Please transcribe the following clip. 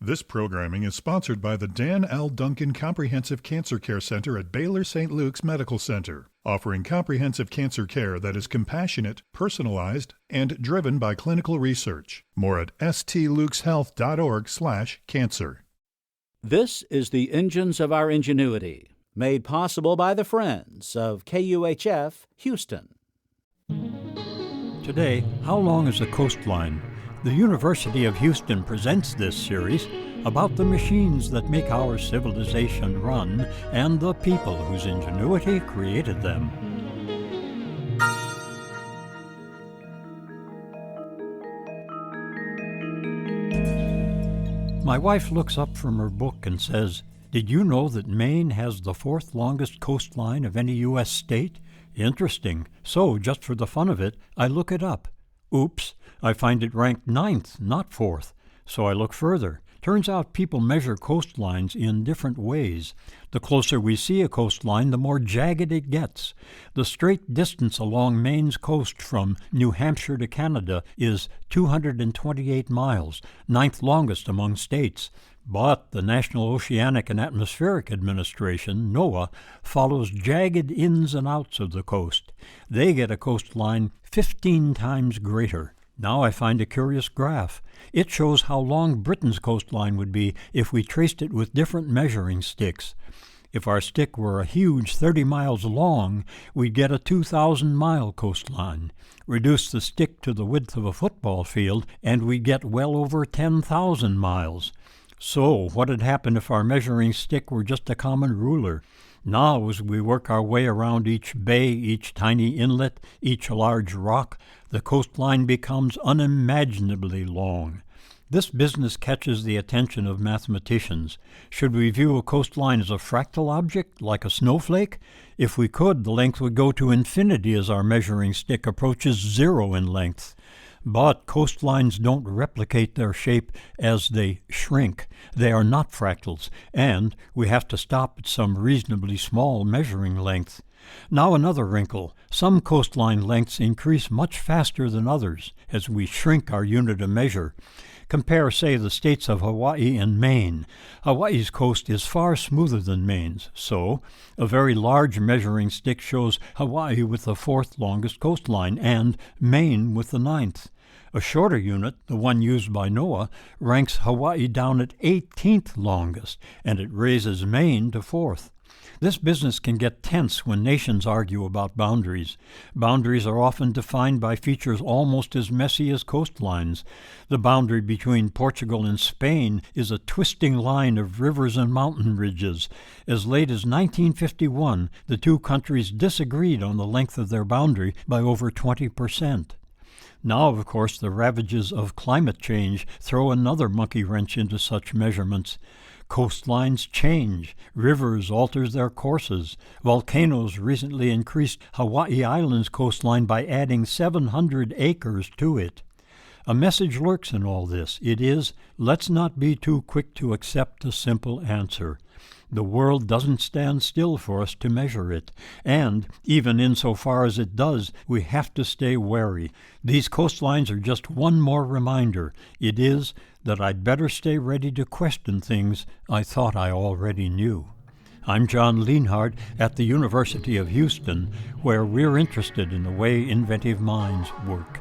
This programming is sponsored by the Dan L. Duncan Comprehensive Cancer Care Center at Baylor St. Luke's Medical Center, offering comprehensive cancer care that is compassionate, personalized, and driven by clinical research. More at stlukeshealth.org/cancer. This is the Engines of Our Ingenuity, made possible by the friends of KUHF Houston. Today, how long is a coastline? The University of Houston presents this series about the machines that make our civilization run and the people whose ingenuity created them. My wife looks up from her book and says, "Did you know that Maine has the fourth longest coastline of any U.S. state? Interesting. So, just for the fun of it, I look it up. Oops, I find it ranked 9th, not 4th. So I look further. Turns out people measure coastlines in different ways. The closer we see a coastline, the more jagged it gets. The straight distance along Maine's coast from New Hampshire to Canada is 228 miles, 9th longest among states. But the National Oceanic and Atmospheric Administration, NOAA, follows jagged ins and outs of the coast. They get a coastline 15 times greater. Now I find a curious graph. It shows how long Britain's coastline would be if we traced it with different measuring sticks. If our stick were a huge 30 miles long, we'd get a 2,000-mile coastline. Reduce the stick to the width of a football field, and we'd get well over 10,000 miles. So, what had happened if our measuring stick were just a common ruler? Now, as we work our way around each bay, each tiny inlet, each large rock, the coastline becomes unimaginably long. This business catches the attention of mathematicians. Should we view a coastline as a fractal object, like a snowflake? If we could, the length would go to infinity as our measuring stick approaches 0 in length. But coastlines don't replicate their shape as they shrink. They are not fractals, and we have to stop at some reasonably small measuring length. Now another wrinkle. Some coastline lengths increase much faster than others as we shrink our unit of measure. Compare, say, the states of Hawaii and Maine. Hawaii's coast is far smoother than Maine's, so a very large measuring stick shows Hawaii with the 4th longest coastline and Maine with the 9th. A shorter unit, the one used by NOAA, ranks Hawaii down at 18th longest, and it raises Maine to 4th. This business can get tense when nations argue about boundaries. Boundaries are often defined by features almost as messy as coastlines. The boundary between Portugal and Spain is a twisting line of rivers and mountain ridges. As late as 1951, the two countries disagreed on the length of their boundary by over 20%. Now, of course, the ravages of climate change throw another monkey wrench into such measurements. Coastlines change. Rivers alter their courses. Volcanoes recently increased Hawaii Island's coastline by adding 700 acres to it. A message lurks in all this. It is, let's not be too quick to accept a simple answer. The world doesn't stand still for us to measure it, and, even insofar as it does, we have to stay wary. These coastlines are just one more reminder. It is that I'd better stay ready to question things I thought I already knew. I'm John Lienhard at the University of Houston, where we're interested in the way inventive minds work.